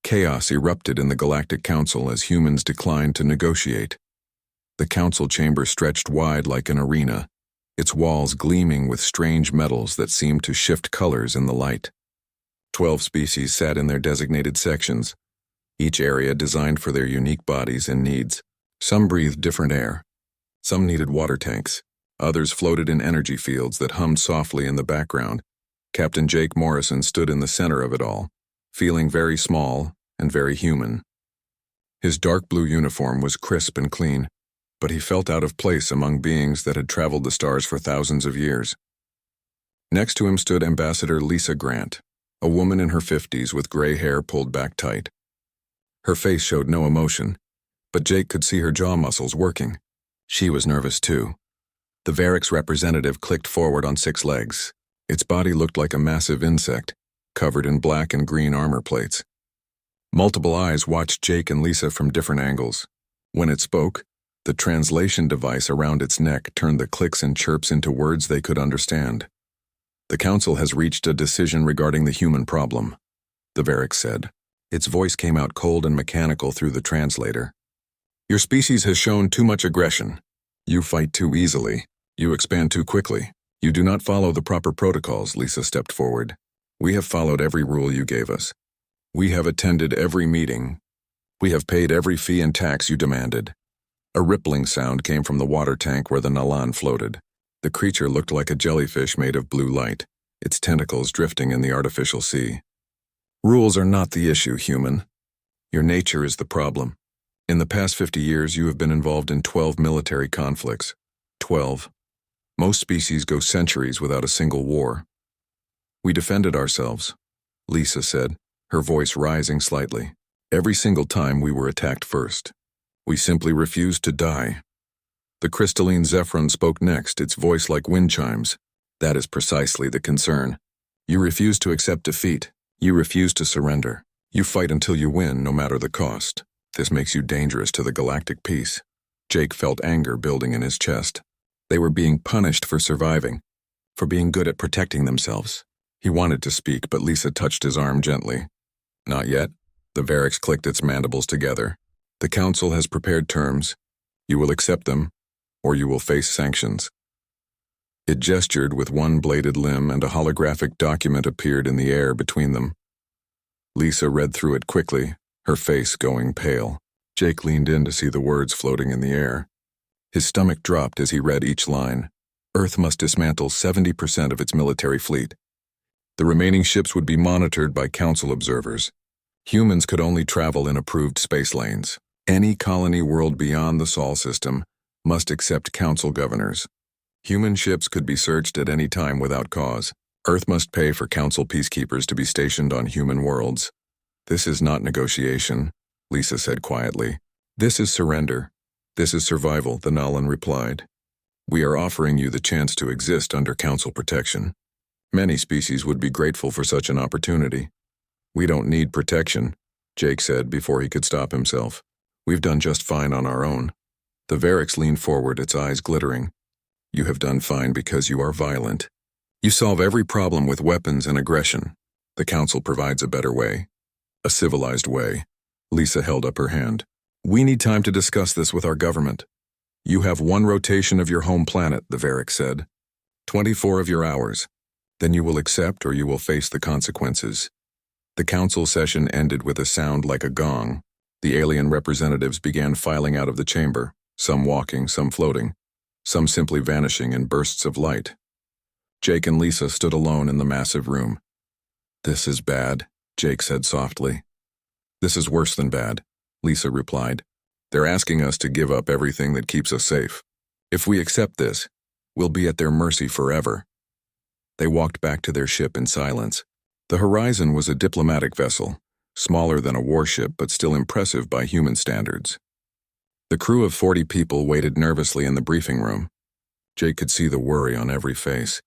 Chaos erupted in the Galactic Council as humans declined to negotiate. The council chamber stretched wide like an arena, its walls gleaming with strange metals that seemed to shift colors in the light. 12 species sat in their designated sections, each area designed for their unique bodies and needs. Some breathed different air. Some needed water tanks. Others floated in energy fields that hummed softly in the background. Captain Jake Morrison stood in the center of it all, feeling very small and very human. His dark blue uniform was crisp and clean, but he felt out of place among beings that had traveled the stars for thousands of years. Next to him stood Ambassador Lisa Grant, a woman in her 50s with gray hair pulled back tight. Her face showed no emotion, but Jake could see her jaw muscles working. She was nervous too. The Varix representative clicked forward on 6 legs. Its body looked like a massive insect, covered in black and green armor plates. Multiple eyes watched Jake and Lisa from different angles. When it spoke, the translation device around its neck turned the clicks and chirps into words they could understand. The council has reached a decision regarding the human problem, the Varix said. Its voice came out cold and mechanical through the translator. Your species has shown too much aggression. You fight too easily. You expand too quickly. You do not follow the proper protocols, Lisa stepped forward. We have followed every rule you gave us. We have attended every meeting. We have paid every fee and tax you demanded. A rippling sound came from the water tank where the Nalan floated. The creature looked like a jellyfish made of blue light, its tentacles drifting in the artificial sea. Rules are not the issue, human. Your nature is the problem. In the past 50 years, you have been involved in 12 military conflicts. 12. Most species go centuries without a single war. We defended ourselves, Lisa said, her voice rising slightly. Every single time we were attacked first. We simply refused to die. The crystalline Zephyron spoke next, its voice like wind chimes. That is precisely the concern. You refuse to accept defeat. You refuse to surrender. You fight until you win, no matter the cost. This makes you dangerous to the galactic peace. Jake felt anger building in his chest. They were being punished for surviving, for being good at protecting themselves. He wanted to speak, but Lisa touched his arm gently. Not yet. The Varix clicked its mandibles together. The council has prepared terms. You will accept them, or you will face sanctions. It gestured with one bladed limb, and a holographic document appeared in the air between them. Lisa read through it quickly, her face going pale. Jake leaned in to see the words floating in the air. His stomach dropped as he read each line. Earth must dismantle 70% of its military fleet. The remaining ships would be monitored by council observers. Humans could only travel in approved space lanes. Any colony world beyond the Sol system must accept council governors. Human ships could be searched at any time without cause. Earth must pay for council peacekeepers to be stationed on human worlds. This is not negotiation, Lisa said quietly. This is surrender. This is survival, the Nalan replied. We are offering you the chance to exist under council protection. Many species would be grateful for such an opportunity. We don't need protection, Jake said before he could stop himself. We've done just fine on our own. The Varix leaned forward, its eyes glittering. You have done fine because you are violent. You solve every problem with weapons and aggression. The council provides a better way. A civilized way. Lisa held up her hand. We need time to discuss this with our government. You have 1 rotation of your home planet, the Varix said. 24 of your hours. Then you will accept or you will face the consequences. The council session ended with a sound like a gong. The alien representatives began filing out of the chamber, some walking, some floating, some simply vanishing in bursts of light. Jake and Lisa stood alone in the massive room. This is bad, Jake said softly. This is worse than bad, Lisa replied. They're asking us to give up everything that keeps us safe. If we accept this, we'll be at their mercy forever. They walked back to their ship in silence. The Horizon was a diplomatic vessel, smaller than a warship but still impressive by human standards. The crew of 40 people waited nervously in the briefing room. Jake could see the worry on every face.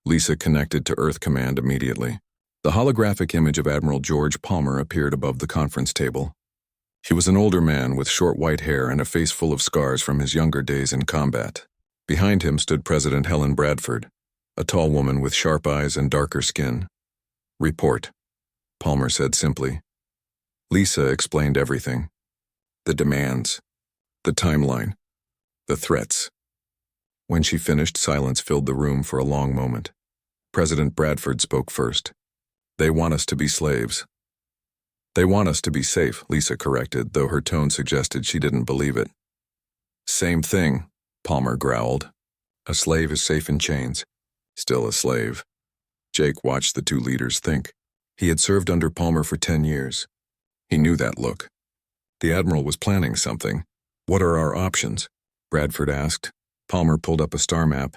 Lisa connected to Earth Command immediately. The holographic image of Admiral George Palmer appeared above the conference table. He was an older man with short white hair and a face full of scars from his younger days in combat. Behind him stood President Helen Bradford, a tall woman with sharp eyes and darker skin. Report, Palmer said simply. Lisa explained everything. The demands, the timeline, the threats. When she finished, silence filled the room for a long moment. President Bradford spoke first. They want us to be slaves. They want us to be safe, Lisa corrected, though her tone suggested she didn't believe it. Same thing, Palmer growled. A slave is safe in chains. Still a slave. Jake watched the two leaders think. He had served under Palmer for 10 years. He knew that look. The Admiral was planning something. What are our options? Bradford asked. Palmer pulled up a star map.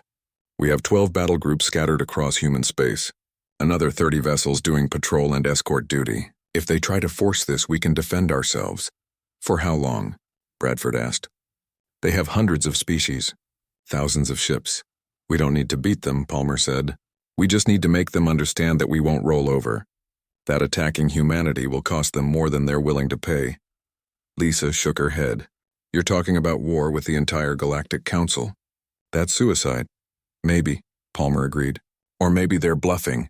We have 12 battle groups scattered across human space. Another 30 vessels doing patrol and escort duty. If they try to force this, we can defend ourselves. For how long? Bradford asked. They have hundreds of species. Thousands of ships. We don't need to beat them, Palmer said. We just need to make them understand that we won't roll over. That attacking humanity will cost them more than they're willing to pay. Lisa shook her head. You're talking about war with the entire Galactic Council. That's suicide. Maybe, Palmer agreed. Or maybe they're bluffing.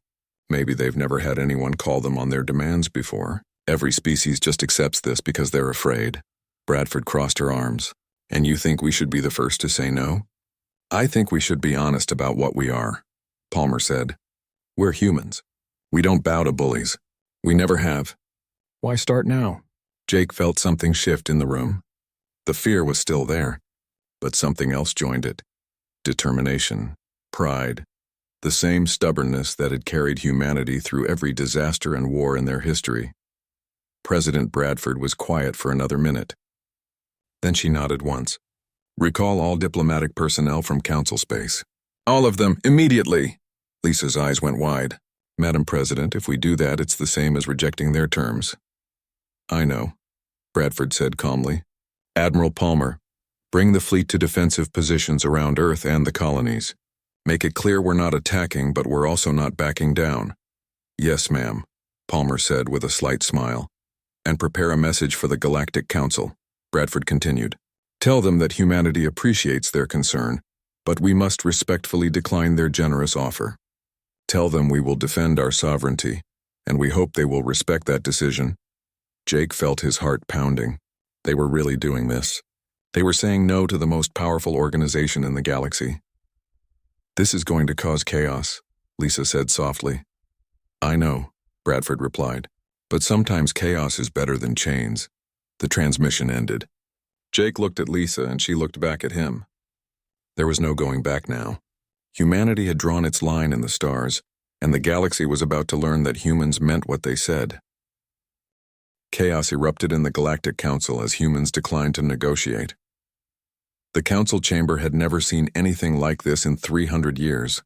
Maybe they've never had anyone call them on their demands before. Every species just accepts this because they're afraid. Bradford crossed her arms. And you think we should be the first to say no? I think we should be honest about what we are, Palmer said. We're humans. We don't bow to bullies. We never have. Why start now? Jake felt something shift in the room. The fear was still there, but something else joined it. Determination, pride, the same stubbornness that had carried humanity through every disaster and war in their history. President Bradford was quiet for another minute. Then she nodded once. Recall all diplomatic personnel from Council space. All of them, immediately! Lisa's eyes went wide. Madam President, if we do that, it's the same as rejecting their terms. I know, Bradford said calmly. Admiral Palmer, bring the fleet to defensive positions around Earth and the colonies. Make it clear we're not attacking, but we're also not backing down. Yes, ma'am, Palmer said with a slight smile. And prepare a message for the Galactic Council, Bradford continued. Tell them that humanity appreciates their concern, but we must respectfully decline their generous offer. Tell them we will defend our sovereignty, and we hope they will respect that decision. Jake felt his heart pounding. They were really doing this. They were saying no to the most powerful organization in the galaxy. This is going to cause chaos, Lisa said softly. I know, Bradford replied, but sometimes chaos is better than chains. The transmission ended. Jake looked at Lisa and she looked back at him. There was no going back now. Humanity had drawn its line in the stars, and the galaxy was about to learn that humans meant what they said. Chaos erupted in the Galactic Council as humans declined to negotiate. The council chamber had never seen anything like this in 300 years.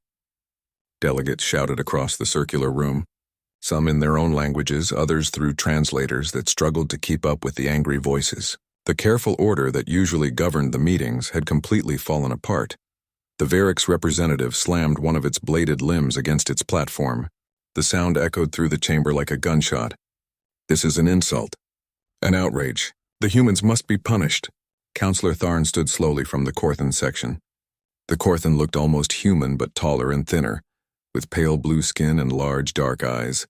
Delegates shouted across the circular room, some in their own languages, others through translators that struggled to keep up with the angry voices. The careful order that usually governed the meetings had completely fallen apart. The Varix representative slammed one of its bladed limbs against its platform. The sound echoed through the chamber like a gunshot. This is an insult. An outrage. The humans must be punished. Councillor Tharn stood slowly from the Corthan section. The Corthan looked almost human but taller and thinner, with pale blue skin and large dark eyes.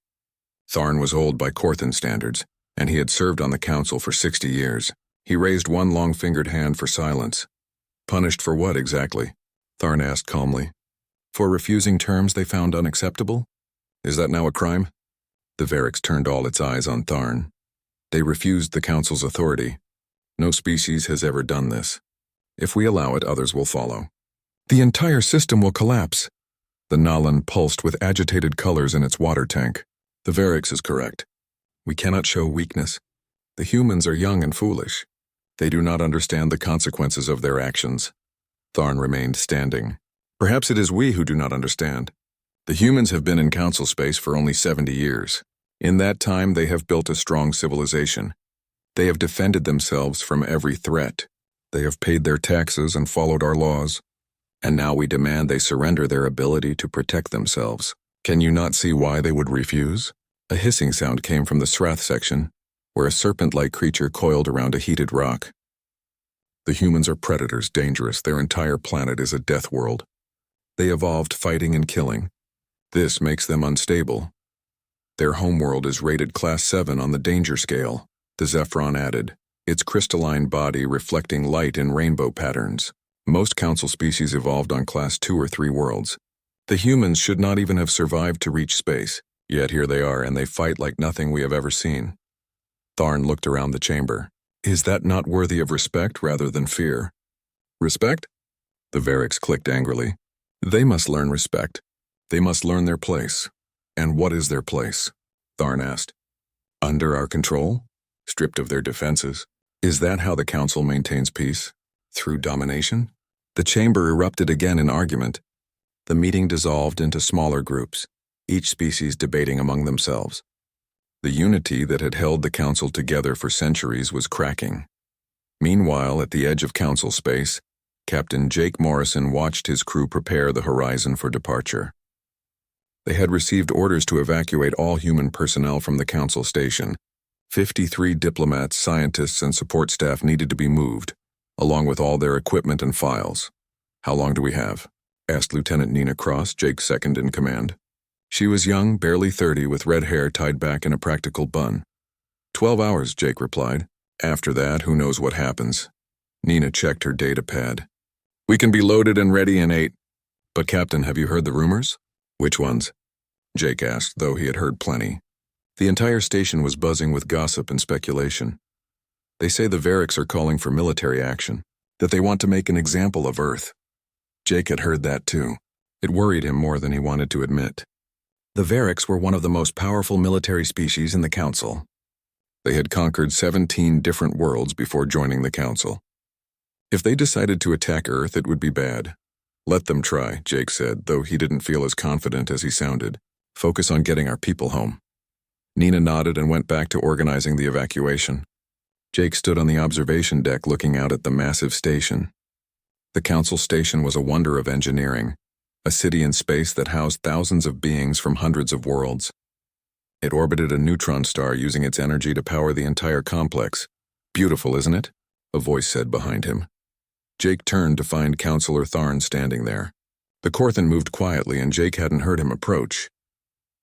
Tharn was old by Corthan standards, and he had served on the council for 60 years. He raised one long-fingered hand for silence. Punished for what exactly? Tharn asked calmly. For refusing terms they found unacceptable? Is that now a crime? The Varix turned all its eyes on Tharn. They refused the council's authority. No species has ever done this. If we allow it, others will follow. The entire system will collapse. The Nalan pulsed with agitated colors in its water tank. The Varix is correct. We cannot show weakness. The humans are young and foolish. They do not understand the consequences of their actions. Tharn remained standing. Perhaps it is we who do not understand. The humans have been in council space for only 70 years. In that time, they have built a strong civilization. They have defended themselves from every threat. They have paid their taxes and followed our laws. And now we demand they surrender their ability to protect themselves. Can you not see why they would refuse? A hissing sound came from the Srath section, where a serpent-like creature coiled around a heated rock. The humans are predators, dangerous. Their entire planet is a death world. They evolved fighting and killing. This makes them unstable. Their homeworld is rated Class 7 on the danger scale. the Zephron added, its crystalline body reflecting light in rainbow patterns. Most council species evolved on Class 2 or 3 worlds. The humans should not even have survived to reach space, yet here they are and they fight like nothing we have ever seen. Tharn looked around the chamber. Is that not worthy of respect rather than fear? Respect? The Variks clicked angrily. They must learn respect. They must learn their place. And what is their place? Tharn asked. Under our control? Stripped of their defenses? Is that how the council maintains peace? Through domination? The chamber erupted again in argument. The meeting dissolved into smaller groups, each species debating among themselves. The unity that had held the council together for centuries was cracking. Meanwhile, at the edge of council space, Captain Jake Morrison watched his crew prepare the horizon for departure. They had received orders to evacuate all human personnel from the council station. 53 diplomats, scientists, and support staff needed to be moved, along with all their equipment and files. How long do we have? Asked Lieutenant Nina Cross, Jake's second in command. She was young, barely 30, with red hair tied back in a practical bun. 12 hours, Jake replied. After that, who knows what happens. Nina checked her data pad. We can be loaded and ready in 8. But Captain, have you heard the rumors? Which ones? Jake asked, though he had heard plenty. The entire station was buzzing with gossip and speculation. They say the Variks are calling for military action, that they want to make an example of Earth. Jake had heard that too. It worried him more than he wanted to admit. The Variks were one of the most powerful military species in the Council. They had conquered 17 different worlds before joining the Council. If they decided to attack Earth, it would be bad. Let them try, Jake said, though he didn't feel as confident as he sounded. Focus on getting our people home. Nina nodded and went back to organizing the evacuation. Jake stood on the observation deck looking out at the massive station. The Council station was a wonder of engineering, a city in space that housed thousands of beings from hundreds of worlds. It orbited a neutron star using its energy to power the entire complex. Beautiful, isn't it? A voice said behind him. Jake turned to find Counselor Tharn standing there. The Korthan moved quietly and Jake hadn't heard him approach.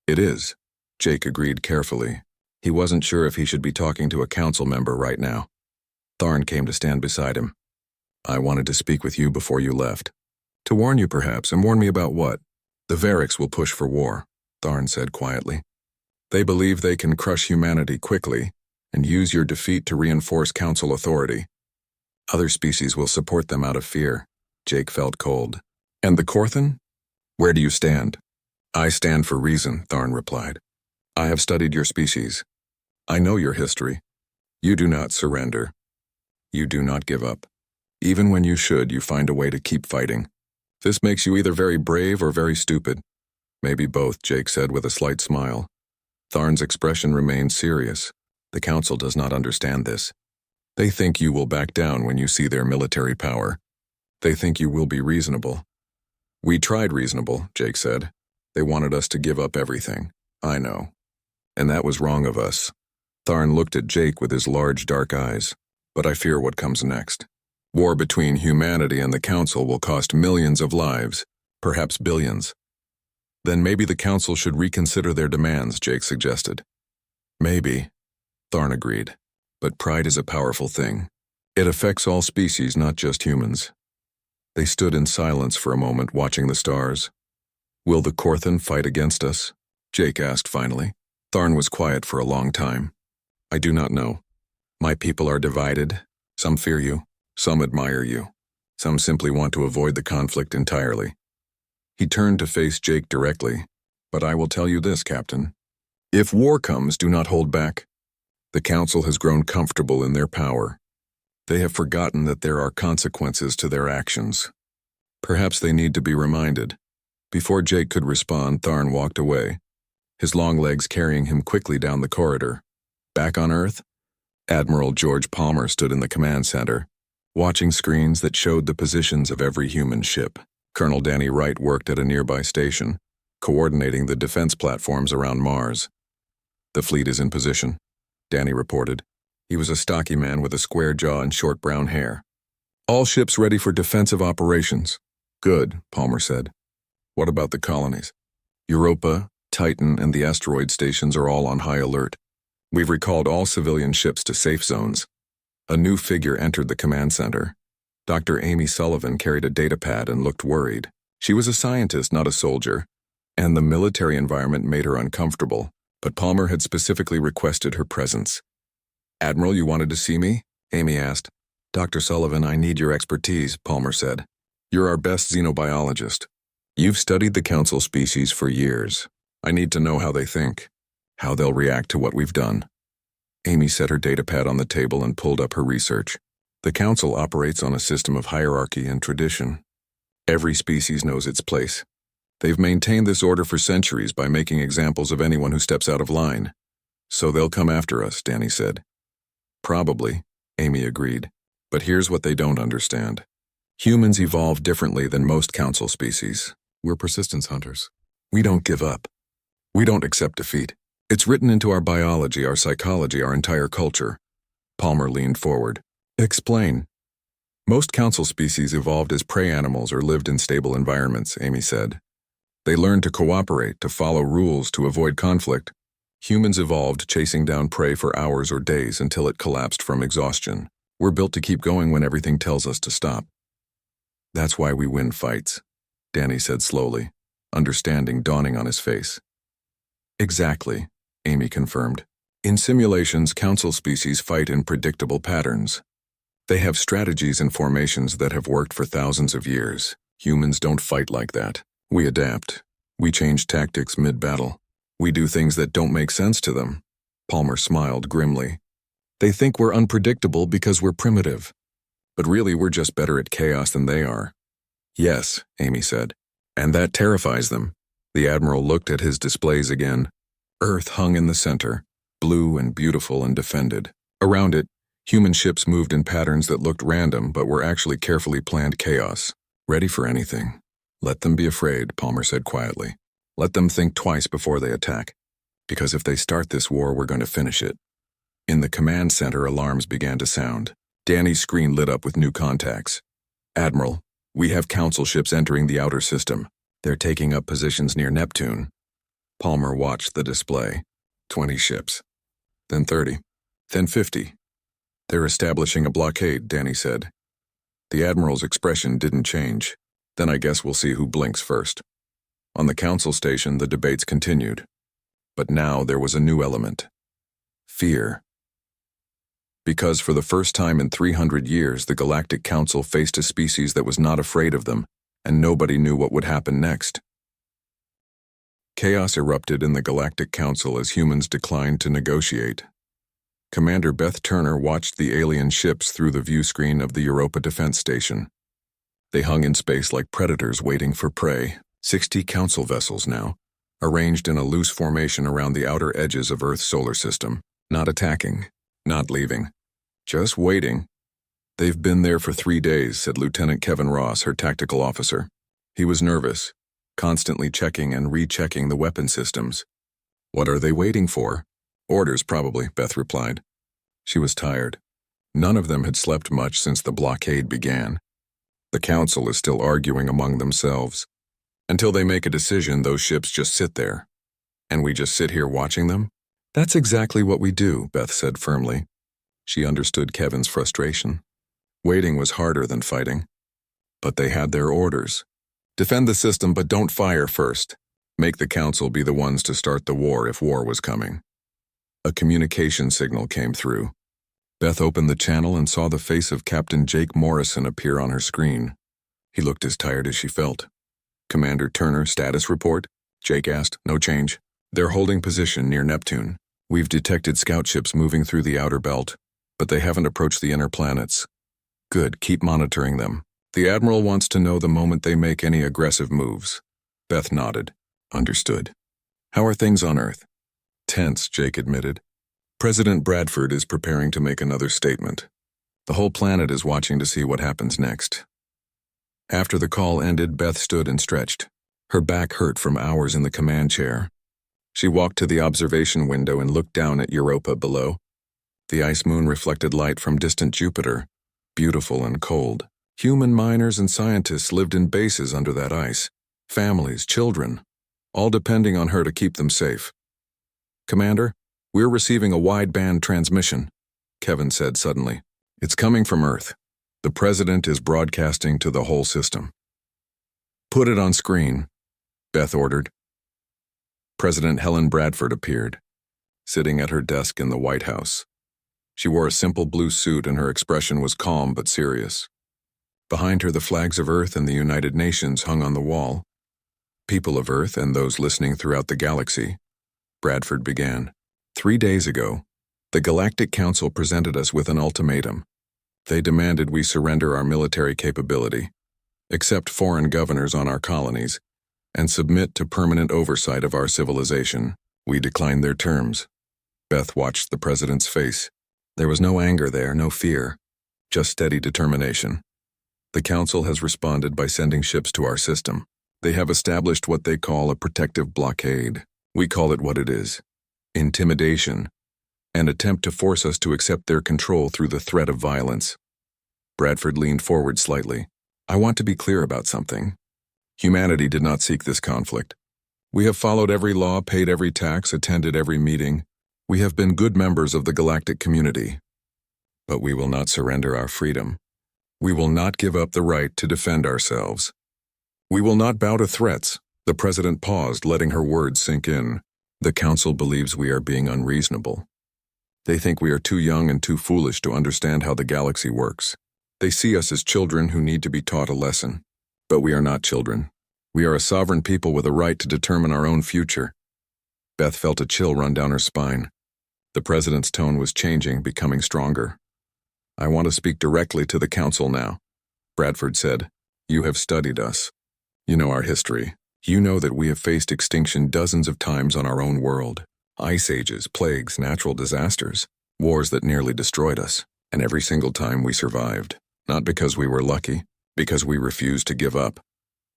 It is, Jake agreed carefully. He wasn't sure if he should be talking to a council member right now. Tharn came to stand beside him. I wanted to speak with you before you left. To warn you perhaps, and warn me about what? The Variks will push for war, Tharn said quietly. They believe they can crush humanity quickly and use your defeat to reinforce council authority. Other species will support them out of fear. Jake felt cold. And the Korthan? Where do you stand? I stand for reason, Tharn replied. I have studied your species. I know your history. You do not surrender. You do not give up. Even when you should, you find a way to keep fighting. This makes you either very brave or very stupid. Maybe both, Jake said with a slight smile. Tharn's expression remained serious. The council does not understand this. They think you will back down when you see their military power. They think you will be reasonable. We tried reasonable, Jake said. They wanted us to give up everything. I know. And that was wrong of us. Tharn looked at Jake with his large dark eyes. But I fear what comes next. War between humanity and the council will cost millions of lives, perhaps billions. Then maybe the council should reconsider their demands, Jake suggested. Maybe, Tharn agreed. But pride is a powerful thing. It affects all species, not just humans. They stood in silence for a moment, watching the stars. Will the Korthan fight against us? Jake asked finally. Tharn was quiet for a long time. I do not know. My people are divided. Some fear you. Some admire you. Some simply want to avoid the conflict entirely. He turned to face Jake directly. But I will tell you this, Captain. If war comes, do not hold back. The council has grown comfortable in their power. They have forgotten that there are consequences to their actions. Perhaps they need to be reminded. Before Jake could respond, Tharn walked away, his long legs carrying him quickly down the corridor. Back on Earth, Admiral George Palmer stood in the command center, watching screens that showed the positions of every human ship. Colonel Danny Wright worked at a nearby station, coordinating the defense platforms around Mars. The fleet is in position, Danny reported. He was a stocky man with a square jaw and short brown hair. All ships ready for defensive operations. Good, Palmer said. What about the colonies? Europa, Titan, and the asteroid stations are all on high alert. We've recalled all civilian ships to safe zones. A new figure entered the command center. Dr. Amy Sullivan carried a datapad and looked worried. She was a scientist, not a soldier, and the military environment made her uncomfortable, but Palmer had specifically requested her presence. "Admiral, you wanted to see me?" Amy asked. "Dr. Sullivan, I need your expertise," Palmer said. "You're our best xenobiologist. You've studied the Council species for years. I need to know how they think, how they'll react to what we've done." Amy set her datapad on the table and pulled up her research. The Council operates on a system of hierarchy and tradition. Every species knows its place. They've maintained this order for centuries by making examples of anyone who steps out of line. "So they'll come after us," Danny said. "Probably," Amy agreed. "But here's what they don't understand. Humans evolve differently than most Council species. We're persistence hunters. We don't give up. We don't accept defeat. It's written into our biology, our psychology, our entire culture." Palmer leaned forward. "Explain." "Most Council species evolved as prey animals or lived in stable environments," Amy said. "They learned to cooperate, to follow rules, to avoid conflict. Humans evolved chasing down prey for hours or days until it collapsed from exhaustion. We're built to keep going when everything tells us to stop. That's why we win fights," Danny said slowly, understanding dawning on his face. "Exactly," Amy confirmed. "In simulations, Council species fight in predictable patterns. They have strategies and formations that have worked for thousands of years. Humans don't fight like that. We adapt. We change tactics mid-battle. We do things that don't make sense to them." Palmer smiled grimly. "They think we're unpredictable because we're primitive. But really, we're just better at chaos than they are." "Yes," Amy said. "And that terrifies them." The Admiral looked at his displays again. Earth hung in the center, blue and beautiful and defended. Around it, human ships moved in patterns that looked random but were actually carefully planned chaos. "Ready for anything. Let them be afraid," Palmer said quietly. "Let them think twice before they attack. Because if they start this war, we're going to finish it." In the command center, alarms began to sound. Danny's screen lit up with new contacts. "Admiral, we have Council ships entering the outer system. They're taking up positions near Neptune." Palmer watched the display. 20 ships. Then 30. Then 50. "They're establishing a blockade," Danny said. The Admiral's expression didn't change. "Then I guess we'll see who blinks first." On the Council station, the debates continued. But now there was a new element. Fear. Because for the first time in 300 years, the Galactic Council faced a species that was not afraid of them, and nobody knew what would happen next. Chaos erupted in the Galactic Council as humans declined to negotiate. Commander Beth Turner watched the alien ships through the view screen of the Europa Defense Station. They hung in space like predators waiting for prey. 60 Council vessels now, arranged in a loose formation around the outer edges of Earth's solar system, not attacking, not leaving, just waiting. "They've been there for 3 days," said Lieutenant Kevin Ross, her tactical officer. He was nervous, constantly checking and rechecking the weapon systems. "What are they waiting for?" "Orders, probably," Beth replied. She was tired. None of them had slept much since the blockade began. The Council is still arguing among themselves. Until they make a decision, those ships just sit there. And we just sit here watching them? "That's exactly what we do," Beth said firmly. She understood Kevin's frustration. Waiting was harder than fighting. But they had their orders. Defend the system, but don't fire first. Make the Council be the ones to start the war if war was coming. A communication signal came through. Beth opened the channel and saw the face of Captain Jake Morrison appear on her screen. He looked as tired as she felt. "Commander Turner, status report?" Jake asked. "No change. They're holding position near Neptune. We've detected scout ships moving through the outer belt, but they haven't approached the inner planets." "Good, keep monitoring them. The Admiral wants to know the moment they make any aggressive moves." Beth nodded. "Understood." "How are things on Earth?" "Tense," Jake admitted. "President Bradford is preparing to make another statement. The whole planet is watching to see what happens next." After the call ended, Beth stood and stretched. Her back hurt from hours in the command chair. She walked to the observation window and looked down at Europa below. The ice moon reflected light from distant Jupiter, beautiful and cold. Human miners and scientists lived in bases under that ice. Families, children, all depending on her to keep them safe. "Commander?" We're receiving a wideband transmission, Kevin said suddenly. It's coming from Earth. The president is broadcasting to the whole system. Put it on screen, Beth ordered. President Helen Bradford appeared, sitting at her desk in the White House. She wore a simple blue suit and her expression was calm but serious. Behind her, the flags of Earth and the United Nations hung on the wall. People of Earth and those listening throughout the galaxy, Bradford began. 3 days ago, the Galactic Council presented us with an ultimatum. They demanded we surrender our military capability, accept foreign governors on our colonies, and submit to permanent oversight of our civilization. We declined their terms. Beth watched the president's face. There was no anger there, no fear, just steady determination. The council has responded by sending ships to our system. They have established what they call a protective blockade. We call it what it is: intimidation, an attempt to force us to accept their control through the threat of violence. Bradford leaned forward slightly. I want to be clear about something. Humanity did not seek this conflict. We have followed every law, paid every tax, attended every meeting. We have been good members of the galactic community. But we will not surrender our freedom. We will not give up the right to defend ourselves. We will not bow to threats. The president paused, letting her words sink in. The council believes we are being unreasonable. They think we are too young and too foolish to understand how the galaxy works. They see us as children who need to be taught a lesson. But we are not children. We are a sovereign people with a right to determine our own future. Beth felt a chill run down her spine. The president's tone was changing, becoming stronger. I want to speak directly to the council now, Bradford said. You have studied us. You know our history. You know that we have faced extinction dozens of times on our own world. Ice ages, plagues, natural disasters, wars that nearly destroyed us. And every single time we survived. Not because we were lucky, because we refused to give up.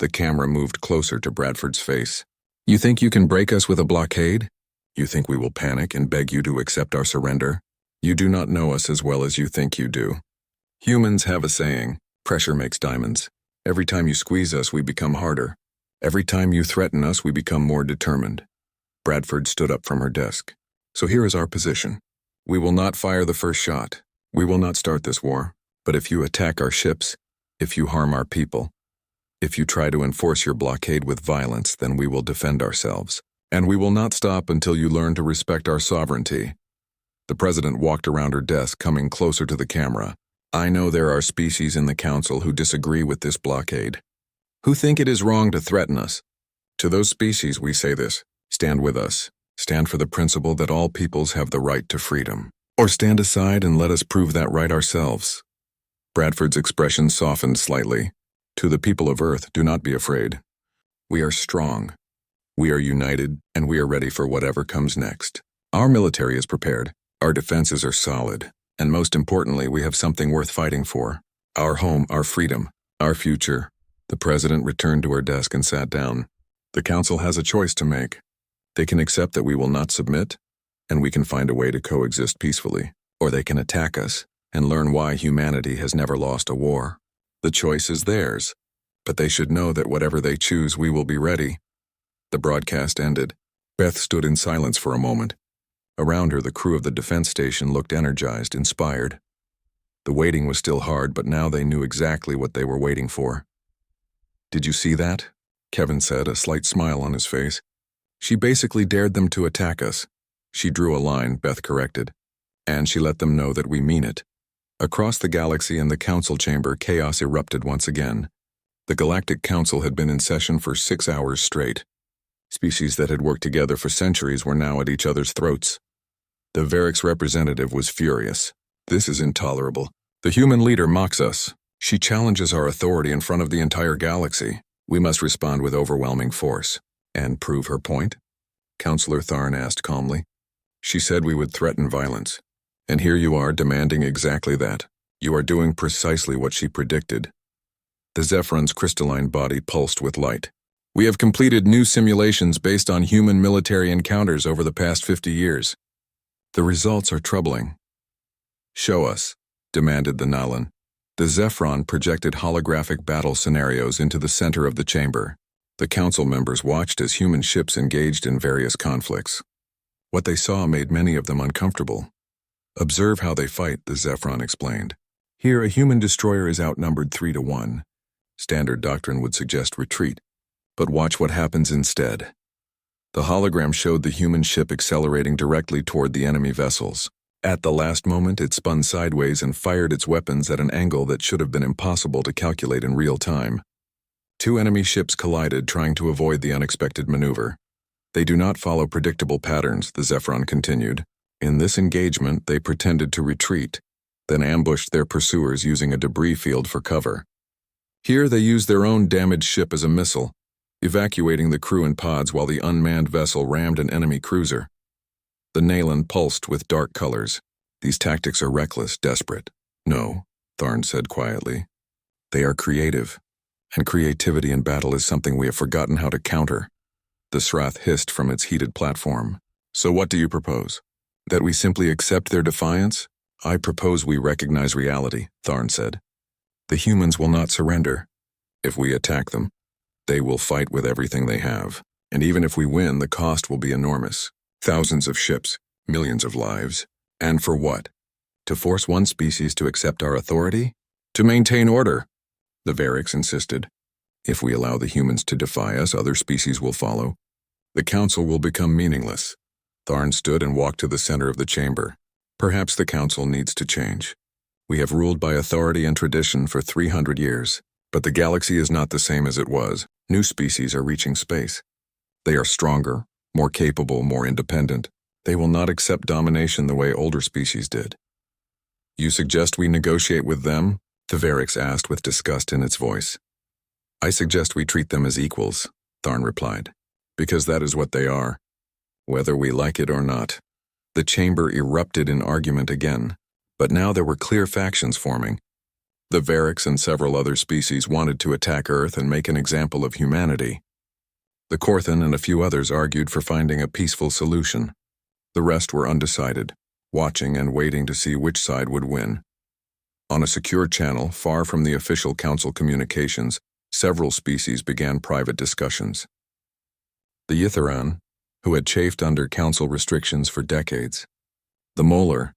The camera moved closer to Bradford's face. You think you can break us with a blockade? You think we will panic and beg you to accept our surrender? You do not know us as well as you think you do. Humans have a saying, pressure makes diamonds. Every time you squeeze us, we become harder. Every time you threaten us, we become more determined. Bradford stood up from her desk. So here is our position. We will not fire the first shot. We will not start this war. But if you attack our ships, if you harm our people, if you try to enforce your blockade with violence, then we will defend ourselves. And we will not stop until you learn to respect our sovereignty. The president walked around her desk, coming closer to the camera. I know there are species in the council who disagree with this blockade, who think it is wrong to threaten us. To those species, we say this: stand with us. Stand for the principle that all peoples have the right to freedom. Or stand aside and let us prove that right ourselves. Bradford's expression softened slightly. To the people of Earth, do not be afraid. We are strong. We are united, and we are ready for whatever comes next. Our military is prepared. Our defenses are solid. And most importantly, we have something worth fighting for. Our home, our freedom, our future. The president returned to her desk and sat down. The council has a choice to make. They can accept that we will not submit, and we can find a way to coexist peacefully. Or they can attack us and learn why humanity has never lost a war. The choice is theirs, but they should know that whatever they choose, we will be ready. The broadcast ended. Beth stood in silence for a moment. Around her, the crew of the defense station looked energized, inspired. The waiting was still hard, but now they knew exactly what they were waiting for. Did you see that? Kevin said, a slight smile on his face. She basically dared them to attack us. She drew a line, Beth corrected. And she let them know that we mean it. Across the galaxy and the council chamber, chaos erupted once again. The Galactic Council had been in session for 6 hours straight. Species that had worked together for centuries were now at each other's throats. The Varric's representative was furious. This is intolerable. The human leader mocks us. She challenges our authority in front of the entire galaxy. We must respond with overwhelming force. And prove her point? Counselor Tharn asked calmly. She said we would threaten violence. And here you are demanding exactly that. You are doing precisely what she predicted. The Zephron's crystalline body pulsed with light. We have completed new simulations based on human military encounters over the past 50 years. The results are troubling. Show us, demanded the Nalan. The Zephron projected holographic battle scenarios into the center of the chamber. The council members watched as human ships engaged in various conflicts. What they saw made many of them uncomfortable. Observe how they fight, the Zephron explained. Here, a human destroyer is outnumbered 3-1. Standard doctrine would suggest retreat, but watch what happens instead. The hologram showed the human ship accelerating directly toward the enemy vessels. At the last moment, it spun sideways and fired its weapons at an angle that should have been impossible to calculate in real time. 2 enemy ships collided, trying to avoid the unexpected maneuver. They do not follow predictable patterns, the Zephron continued. In this engagement, they pretended to retreat, then ambushed their pursuers using a debris field for cover. Here, they used their own damaged ship as a missile, evacuating the crew in pods while the unmanned vessel rammed an enemy cruiser. The Nalan pulsed with dark colors. These tactics are reckless, desperate. No, Tharn said quietly. They are creative, and creativity in battle is something we have forgotten how to counter. The Srath hissed from its heated platform. So what do you propose? That we simply accept their defiance? I propose we recognize reality, Tharn said. The humans will not surrender. If we attack them, they will fight with everything they have. And even if we win, the cost will be enormous. Thousands of ships, millions of lives. And for what? To force one species to accept our authority? To maintain order, the Variks insisted. If we allow the humans to defy us, other species will follow. The council will become meaningless. Tharn stood and walked to the center of the chamber. Perhaps the council needs to change. We have ruled by authority and tradition for 300 years, but the galaxy is not the same as it was. New species are reaching space. They are stronger, more capable, more independent. They will not accept domination the way older species did. You suggest we negotiate with them? The Variks asked with disgust in its voice. I suggest we treat them as equals, Tharn replied, because that is what they are, whether we like it or not. The chamber erupted in argument again, but now there were clear factions forming. The Variks and several other species wanted to attack Earth and make an example of humanity. The Korthan and a few others argued for finding a peaceful solution. The rest were undecided, watching and waiting to see which side would win. On a secure channel, far from the official council communications, several species began private discussions. The Ythuran, who had chafed under council restrictions for decades. The Molar,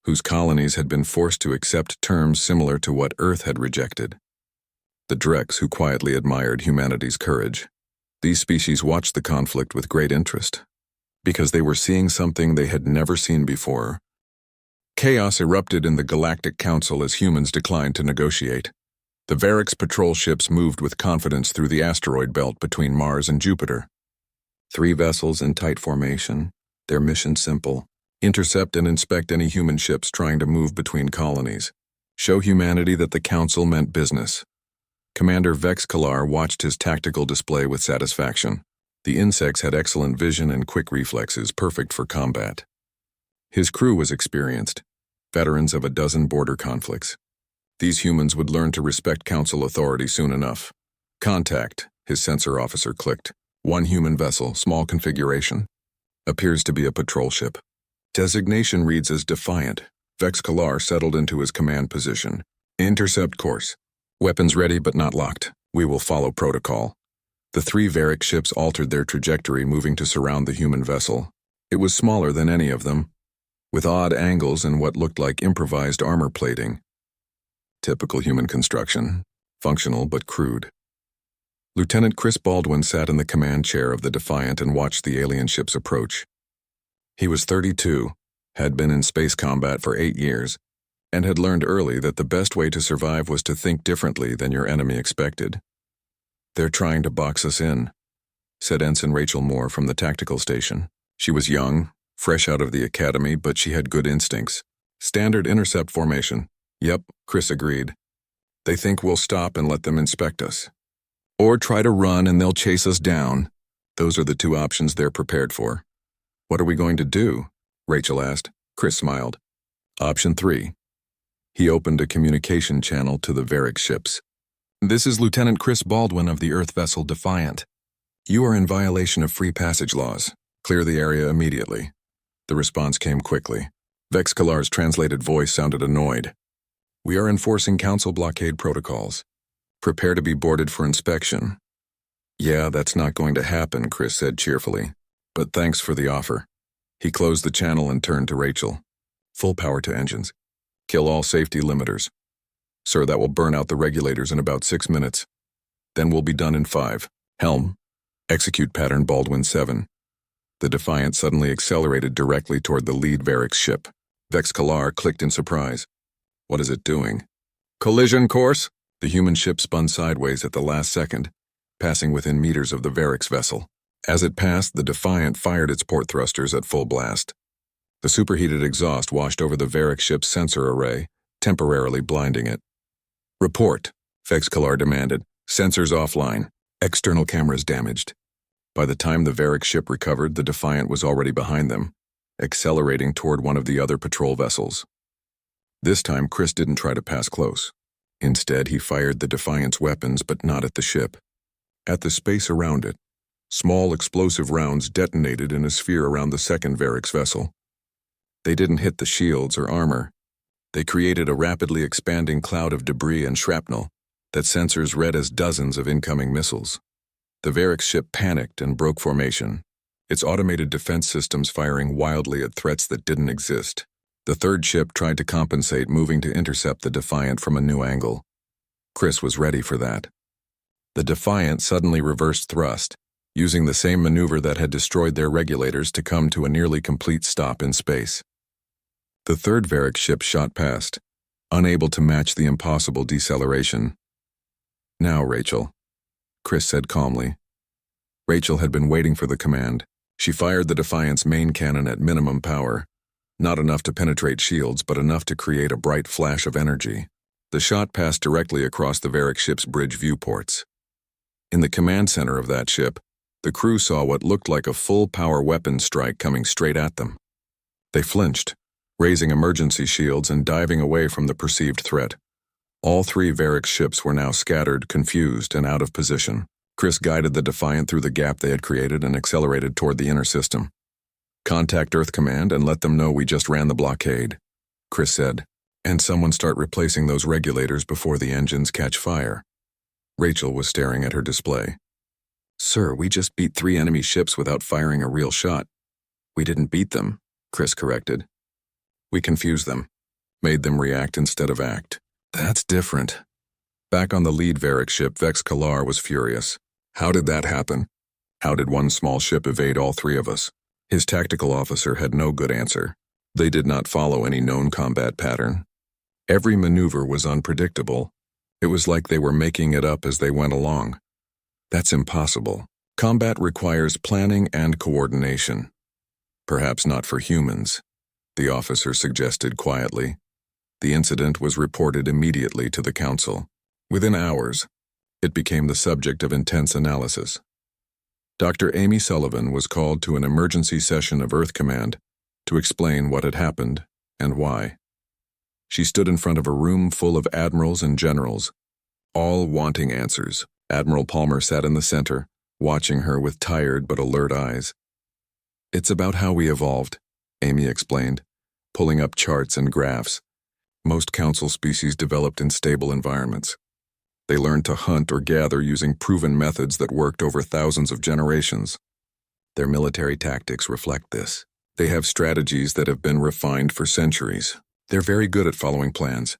whose colonies had been forced to accept terms similar to what Earth had rejected. The Drex, who quietly admired humanity's courage. These species watched the conflict with great interest, because they were seeing something they had never seen before. Chaos erupted in the Galactic Council as humans declined to negotiate. The Variks patrol ships moved with confidence through the asteroid belt between Mars and Jupiter. 3 vessels in tight formation, their mission simple: intercept and inspect any human ships trying to move between colonies. Show humanity that the Council meant business. Commander Vex Kalar watched his tactical display with satisfaction. The insects had excellent vision and quick reflexes, perfect for combat. His crew was experienced, veterans of a dozen border conflicts. These humans would learn to respect Council authority soon enough. Contact, his sensor officer clicked. 1 human vessel, small configuration. Appears to be a patrol ship. Designation reads as Defiant. Vex Kalar settled into his command position. Intercept course. Weapons ready but not locked. We will follow protocol. The 3 Varik ships altered their trajectory, moving to surround the human vessel. It was smaller than any of them, with odd angles and what looked like improvised armor plating. Typical human construction, functional but crude. Lieutenant Chris Baldwin sat in the command chair of the Defiant and watched the alien ships approach. He was 32, had been in space combat for 8 years, and had learned early that the best way to survive was to think differently than your enemy expected. They're trying to box us in, said Ensign Rachel Moore from the tactical station. She was young, fresh out of the academy, but she had good instincts. Standard intercept formation. Yep, Chris agreed. They think we'll stop and let them inspect us. Or try to run and they'll chase us down. Those are the 2 options they're prepared for. What are we going to do? Rachel asked. Chris smiled. Option 3. He opened a communication channel to the Varik ships. This is Lieutenant Chris Baldwin of the Earth vessel Defiant. You are in violation of free passage laws. Clear the area immediately. The response came quickly. Vex Kalar's translated voice sounded annoyed. We are enforcing council blockade protocols. Prepare to be boarded for inspection. Yeah, that's not going to happen, Chris said cheerfully. But thanks for the offer. He closed the channel and turned to Rachel. Full power to engines. Kill all safety limiters. Sir, that will burn out the regulators in about 6 minutes. Then we'll be done in 5. Helm. Execute pattern Baldwin 7. The Defiant suddenly accelerated directly toward the lead Varric ship. Vex Kalar clicked in surprise. What is it doing? Collision course? The human ship spun sideways at the last second, passing within meters of the Varric's vessel. As it passed, the Defiant fired its port thrusters at full blast. The superheated exhaust washed over the Varric ship's sensor array, temporarily blinding it. Report, Vex Kalar demanded. Sensors offline. External cameras damaged. By the time the Varric ship recovered, the Defiant was already behind them, accelerating toward one of the other patrol vessels. This time, Chris didn't try to pass close. Instead, he fired the Defiant's weapons, but not at the ship. At the space around it, small explosive rounds detonated in a sphere around the second Varric's vessel. They didn't hit the shields or armor. They created a rapidly expanding cloud of debris and shrapnel that sensors read as dozens of incoming missiles. The Varric ship panicked and broke formation, its automated defense systems firing wildly at threats that didn't exist. The third ship tried to compensate, moving to intercept the Defiant from a new angle. Chris was ready for that. The Defiant suddenly reversed thrust, using the same maneuver that had destroyed their regulators to come to a nearly complete stop in space. The third Varric ship shot past, unable to match the impossible deceleration. Now, Rachel, Chris said calmly. Rachel had been waiting for the command. She fired the Defiant's main cannon at minimum power, not enough to penetrate shields, but enough to create a bright flash of energy. The shot passed directly across the Varric ship's bridge viewports. In the command center of that ship, the crew saw what looked like a full-power weapon strike coming straight at them. They flinched, raising emergency shields and diving away from the perceived threat. All 3 Varric ships were now scattered, confused, and out of position. Chris guided the Defiant through the gap they had created and accelerated toward the inner system. Contact Earth Command and let them know we just ran the blockade, Chris said. And someone start replacing those regulators before the engines catch fire. Rachel was staring at her display. Sir, we just beat 3 enemy ships without firing a real shot. We didn't beat them, Chris corrected. We confused them, made them react instead of act. That's different. Back on the lead Varric ship, Vex Kalar was furious. How did that happen? How did one small ship evade all 3 of us? His tactical officer had no good answer. They did not follow any known combat pattern. Every maneuver was unpredictable. It was like they were making it up as they went along. That's impossible. Combat requires planning and coordination. Perhaps not for humans, the officer suggested quietly. The incident was reported immediately to the council. Within hours, it became the subject of intense analysis. Dr. Amy Sullivan was called to an emergency session of Earth Command to explain what had happened and why. She stood in front of a room full of admirals and generals, all wanting answers. Admiral Palmer sat in the center, watching her with tired but alert eyes. It's about how we evolved, Amy explained, pulling up charts and graphs. Most council species developed in stable environments. They learned to hunt or gather using proven methods that worked over thousands of generations. Their military tactics reflect this. They have strategies that have been refined for centuries. They're very good at following plans.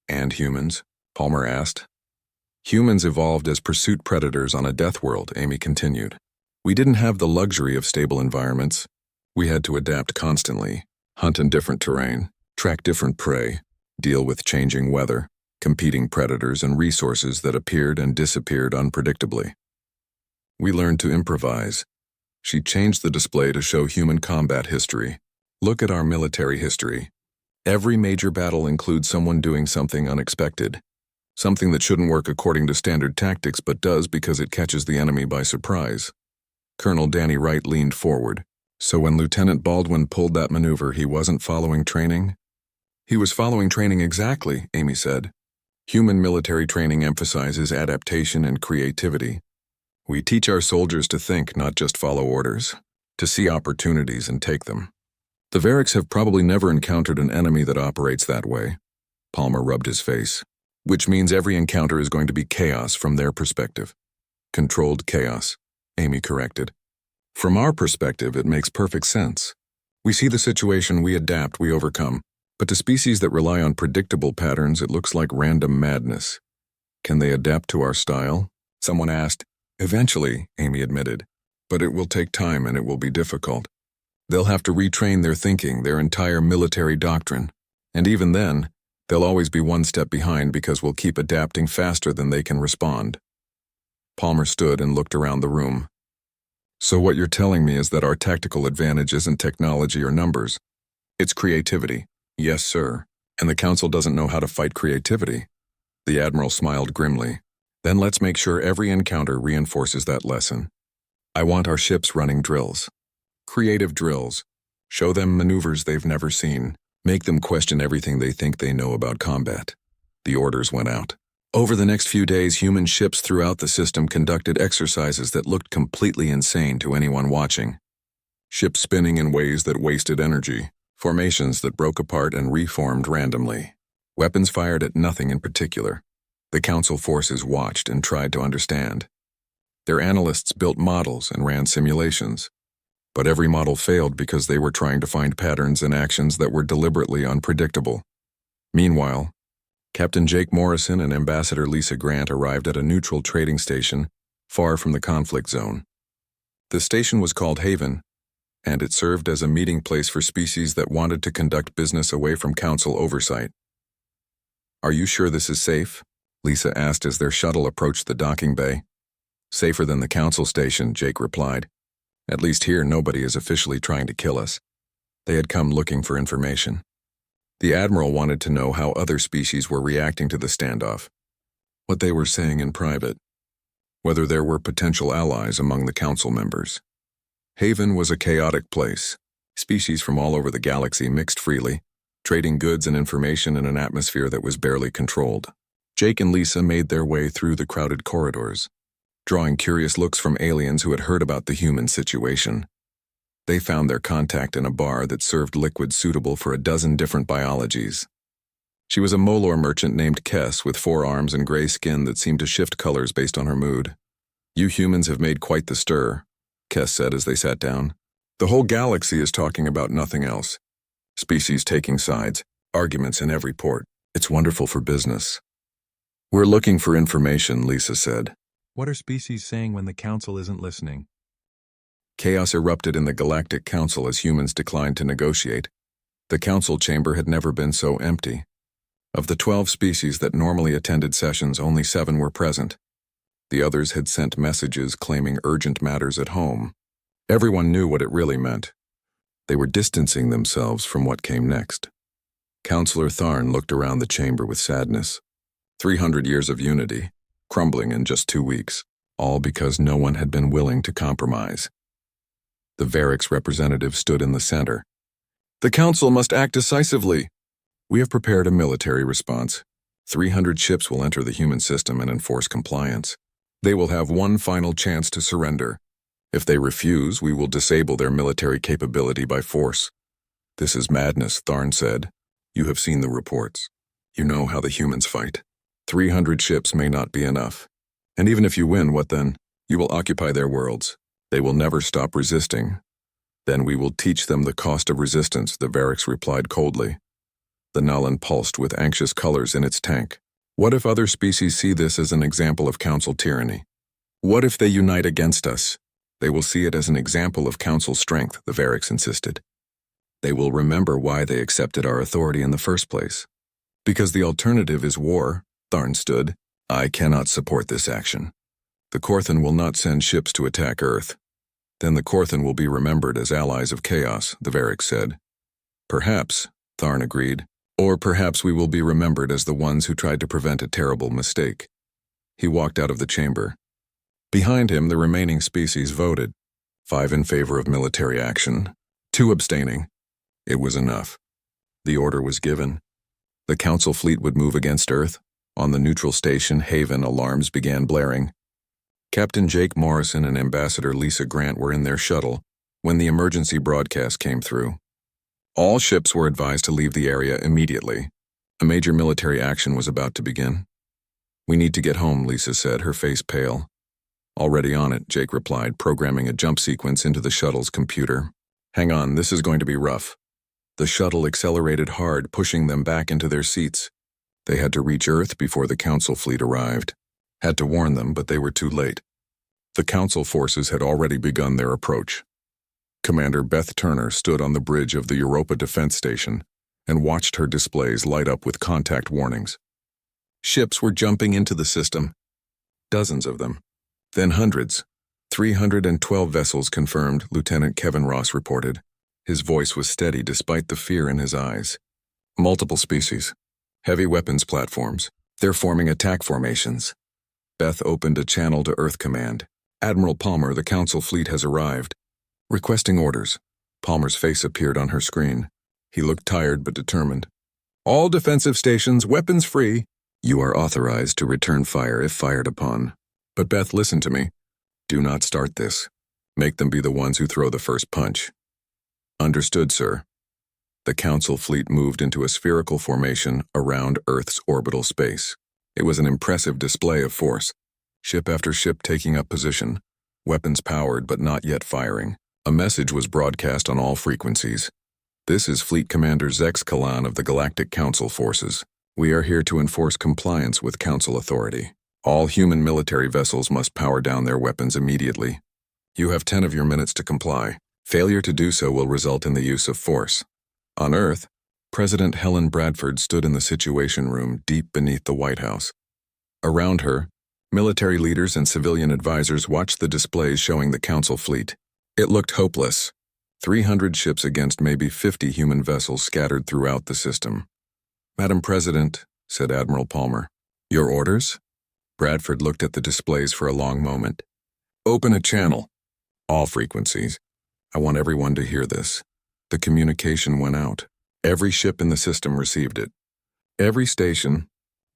And humans? Palmer asked. Humans evolved as pursuit predators on a death world, Amy continued. We didn't have the luxury of stable environments. We had to adapt constantly, hunt in different terrain, track different prey, deal with changing weather, competing predators and resources that appeared and disappeared unpredictably. We learned to improvise. She changed the display to show human combat history. Look at our military history. Every major battle includes someone doing something unexpected. Something that shouldn't work according to standard tactics but does because it catches the enemy by surprise. Colonel Danny Wright leaned forward. So when Lieutenant Baldwin pulled that maneuver, he wasn't following training? He was following training exactly, Amy said. Human military training emphasizes adaptation and creativity. We teach our soldiers to think, not just follow orders, to see opportunities and take them. The Varrics have probably never encountered an enemy that operates that way. Palmer rubbed his face. Which means every encounter is going to be chaos from their perspective. Controlled chaos, Amy corrected. From our perspective, it makes perfect sense. We see the situation, we adapt, we overcome. But to species that rely on predictable patterns, it looks like random madness. Can they adapt to our style? Someone asked. Eventually, Amy admitted. But it will take time and it will be difficult. They'll have to retrain their thinking, their entire military doctrine. And even then, they'll always be one step behind because we'll keep adapting faster than they can respond. Palmer stood and looked around the room. So what you're telling me is that our tactical advantage isn't technology or numbers. It's creativity. Yes, sir. And the Council doesn't know how to fight creativity. The Admiral smiled grimly. Then let's make sure every encounter reinforces that lesson. I want our ships running drills. Creative drills. Show them maneuvers they've never seen. Make them question everything they think they know about combat. The orders went out. Over the next few days, human ships throughout the system conducted exercises that looked completely insane to anyone watching. Ships spinning in ways that wasted energy, formations that broke apart and reformed randomly, weapons fired at nothing in particular. The Council forces watched and tried to understand. Their analysts built models and ran simulations. But every model failed because they were trying to find patterns and actions that were deliberately unpredictable. Meanwhile, Captain Jake Morrison and Ambassador Lisa Grant arrived at a neutral trading station far from the conflict zone. The station was called Haven, and it served as a meeting place for species that wanted to conduct business away from Council oversight. Are you sure this is safe? Lisa asked as their shuttle approached the docking bay. Safer than the Council station, Jake replied. At least here nobody is officially trying to kill us. They had come looking for information. The Admiral wanted to know how other species were reacting to the standoff, what they were saying in private, whether there were potential allies among the Council members. Haven was a chaotic place. Species from all over the galaxy mixed freely, trading goods and information in an atmosphere that was barely controlled. Jake and Lisa made their way through the crowded corridors, drawing curious looks from aliens who had heard about the human situation. They found their contact in a bar that served liquid suitable for a dozen different biologies. She was a Molor merchant named Kess with 4 arms and gray skin that seemed to shift colors based on her mood. You humans have made quite the stir, Kess said as they sat down. The whole galaxy is talking about nothing else. Species taking sides, arguments in every port. It's wonderful for business. We're looking for information, Lisa said. What are species saying when the Council isn't listening? Chaos erupted in the Galactic Council as humans declined to negotiate. The Council chamber had never been so empty. Of the 12 species that normally attended sessions, only 7 were present. The others had sent messages claiming urgent matters at home. Everyone knew what it really meant. They were distancing themselves from what came next. Councillor Tharn looked around the chamber with sadness. 300 years of unity, crumbling in just 2 weeks, all because no one had been willing to compromise. The Varix representative stood in the center. The Council must act decisively. We have prepared a military response. 300 ships will enter the human system and enforce compliance. They will have one final chance to surrender. If they refuse, we will disable their military capability by force. This is madness, Tharn said. You have seen the reports. You know how the humans fight. 300 ships may not be enough. And even if you win, what then? You will occupy their worlds. They will never stop resisting. Then we will teach them the cost of resistance, the Varix replied coldly. The Nalan pulsed with anxious colors in its tank. What if other species see this as an example of Council tyranny? What if they unite against us? They will see it as an example of Council strength, the Varix insisted. They will remember why they accepted our authority in the first place. Because the alternative is war, Tharn stood. I cannot support this action. The Korthan will not send ships to attack Earth. Then the Korthan will be remembered as allies of chaos, the Varix said. Perhaps, Tharn agreed. Or perhaps we will be remembered as the ones who tried to prevent a terrible mistake. He walked out of the chamber. Behind him, the remaining species voted. 5 in favor of military action, 2 abstaining. It was enough. The order was given. The Council fleet would move against Earth. On the neutral station, Haven, alarms began blaring. Captain Jake Morrison and Ambassador Lisa Grant were in their shuttle when the emergency broadcast came through. All ships were advised to leave the area immediately. A major military action was about to begin. We need to get home, Lisa said, her face pale. Already on it, Jake replied, programming a jump sequence into the shuttle's computer. Hang on, this is going to be rough. The shuttle accelerated hard, pushing them back into their seats. They had to reach Earth before the Council fleet arrived. Had to warn them, but they were too late. The Council forces had already begun their approach. Commander Beth Turner stood on the bridge of the Europa Defense Station and watched her displays light up with contact warnings. Ships were jumping into the system. Dozens of them. Then hundreds. 312 vessels confirmed, Lieutenant Kevin Ross reported. His voice was steady despite the fear in his eyes. Multiple species. Heavy weapons platforms. They're forming attack formations. Beth opened a channel to Earth Command. Admiral Palmer, the Council fleet has arrived. Requesting orders. Palmer's face appeared on her screen. He looked tired but determined. All defensive stations, weapons free. You are authorized to return fire if fired upon. But Beth, listen to me. Do not start this. Make them be the ones who throw the first punch. Understood, sir. The Council fleet moved into a spherical formation around Earth's orbital space. It was an impressive display of force. Ship after ship taking up position. Weapons powered but not yet firing. A message was broadcast on all frequencies. This is Fleet Commander Zex Kalan of the Galactic Council Forces. We are here to enforce compliance with Council authority. All human military vessels must power down their weapons immediately. You have 10 of your minutes to comply. Failure to do so will result in the use of force. On Earth, President Helen Bradford stood in the Situation Room deep beneath the White House. Around her, military leaders and civilian advisors watched the displays showing the Council fleet. It looked hopeless. 300 ships against maybe 50 human vessels scattered throughout the system. Madam President, said Admiral Palmer, your orders? Bradford looked at the displays for a long moment. Open a channel. All frequencies. I want everyone to hear this. The communication went out. Every ship in the system received it. Every station,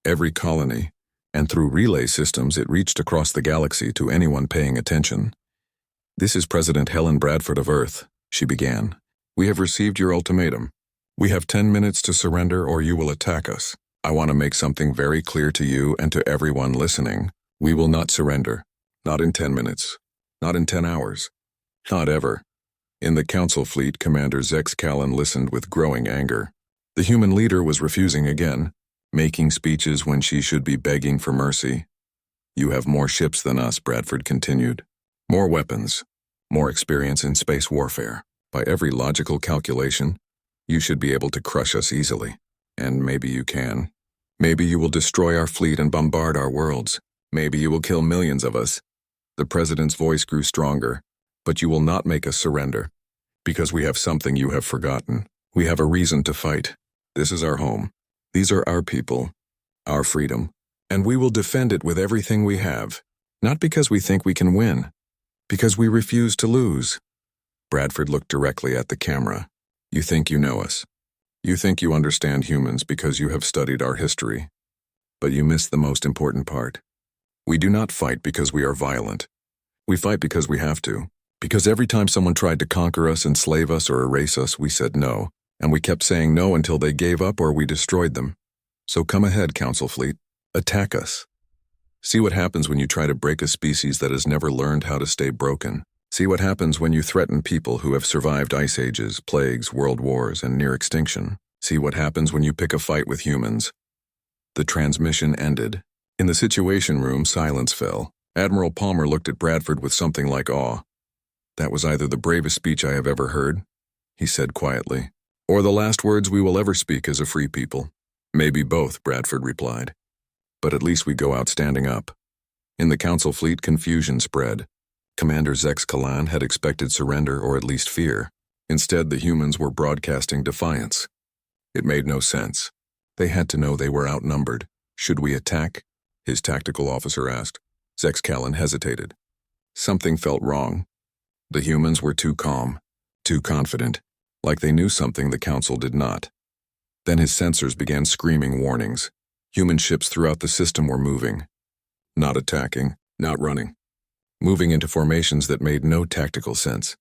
every colony, and through relay systems it reached across the galaxy to anyone paying attention. This is President Helen Bradford of Earth, she began. We have received your ultimatum. We have 10 minutes to surrender or you will attack us. I want to make something very clear to you and to everyone listening. We will not surrender. Not in 10 minutes. Not in 10 hours. Not ever. In the Council fleet, Commander Zex Callan listened with growing anger. The human leader was refusing again, making speeches when she should be begging for mercy. You have more ships than us, Bradford continued. More weapons. More experience in space warfare. By every logical calculation, you should be able to crush us easily. And maybe you can. Maybe you will destroy our fleet and bombard our worlds. Maybe you will kill millions of us. The president's voice grew stronger. But you will not make us surrender. Because we have something you have forgotten. We have a reason to fight. This is our home. These are our people. Our freedom. And we will defend it with everything we have. Not because we think we can win. Because we refuse to lose. Bradford looked directly at the camera. You think you know us. You think you understand humans because you have studied our history. But you miss the most important part. We do not fight because we are violent. We fight because we have to. Because every time someone tried to conquer us, enslave us, or erase us, we said no. And we kept saying no until they gave up or we destroyed them. So come ahead, Council Fleet. Attack us. See what happens when you try to break a species that has never learned how to stay broken. See what happens when you threaten people who have survived ice ages, plagues, world wars, and near extinction. See what happens when you pick a fight with humans. The transmission ended. In the Situation Room, silence fell. Admiral Palmer looked at Bradford with something like awe. That was either the bravest speech I have ever heard, he said quietly, or the last words we will ever speak as a free people. Maybe both, Bradford replied. But at least we go out standing up. In the Council fleet, confusion spread. Commander Zex Kalan had expected surrender or at least fear. Instead, the humans were broadcasting defiance. It made no sense. They had to know they were outnumbered. Should we attack? His tactical officer asked. Zex Kalan hesitated. Something felt wrong. The humans were too calm, too confident, like they knew something the Council did not. Then his sensors began screaming warnings. Human ships throughout the system were moving. Not attacking, not running. Moving into formations that made no tactical sense.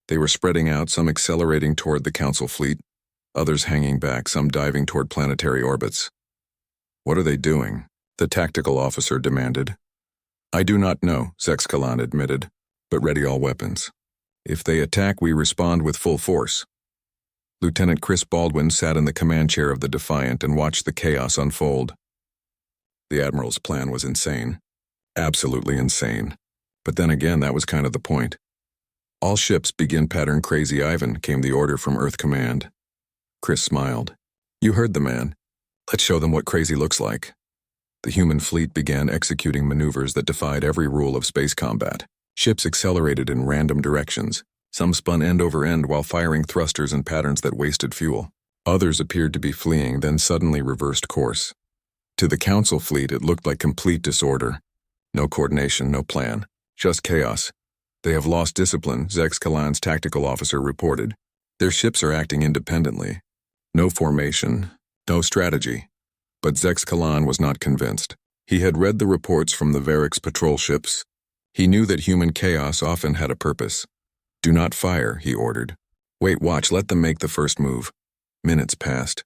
They were spreading out, some accelerating toward the Council fleet, others hanging back, some diving toward planetary orbits. What are they doing? The tactical officer demanded. I do not know, Zex Kalan admitted, but ready all weapons. If they attack, we respond with full force. Lieutenant Chris Baldwin sat in the command chair of the Defiant and watched the chaos unfold. The Admiral's plan was insane. Absolutely insane. But then again, that was kind of the point. All ships begin pattern Crazy Ivan, came the order from Earth Command. Chris smiled. You heard the man. Let's show them what crazy looks like. The human fleet began executing maneuvers that defied every rule of space combat. Ships accelerated in random directions. Some spun end over end while firing thrusters in patterns that wasted fuel. Others appeared to be fleeing, then suddenly reversed course. To the Council fleet, it looked like complete disorder. No coordination, no plan. Just chaos. They have lost discipline, Zex Kalan's tactical officer reported. Their ships are acting independently. No formation, no strategy. But Zex Kalan was not convinced. He had read the reports from the Varix patrol ships. He knew that human chaos often had a purpose. Do not fire, he ordered. Wait, watch, let them make the first move. Minutes passed.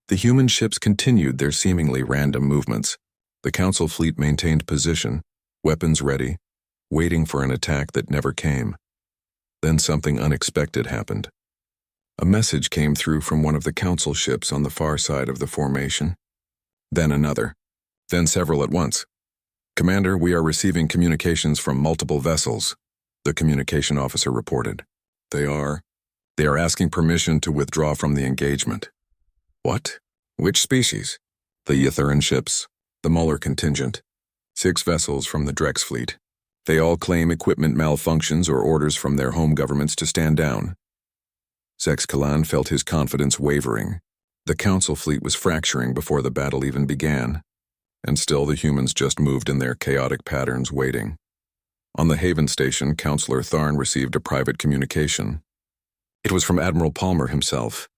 The human ships continued their seemingly random movements. The Council fleet maintained position, weapons ready, waiting for an attack that never came. Then something unexpected happened. A message came through from one of the Council ships on the far side of the formation. Then another. Then several at once. Commander, we are receiving communications from multiple vessels, the communication officer reported. They are asking permission to withdraw from the engagement. What? Which species? The Ythuran ships, the Muller contingent. 6 vessels from the Drex fleet. They all claim equipment malfunctions or orders from their home governments to stand down. Zex Kalan felt his confidence wavering. The Council fleet was fracturing before the battle even began. And still the humans just moved in their chaotic patterns, waiting. On the Haven station, Counselor Tharn received a private communication. It was from Admiral Palmer himself.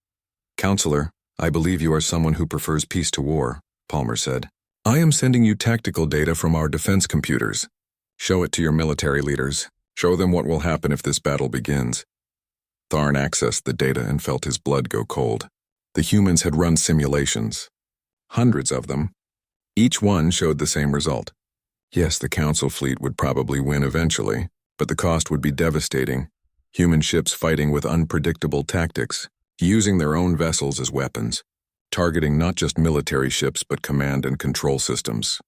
Counselor, I believe you are someone who prefers peace to war, Palmer said. I am sending you tactical data from our defense computers. Show it to your military leaders. Show them what will happen if this battle begins. Tharn accessed the data and felt his blood go cold. The humans had run simulations. Hundreds of them. Each one showed the same result. Yes, the Council fleet would probably win eventually, but the cost would be devastating. Human ships fighting with unpredictable tactics, using their own vessels as weapons, targeting not just military ships but command and control systems.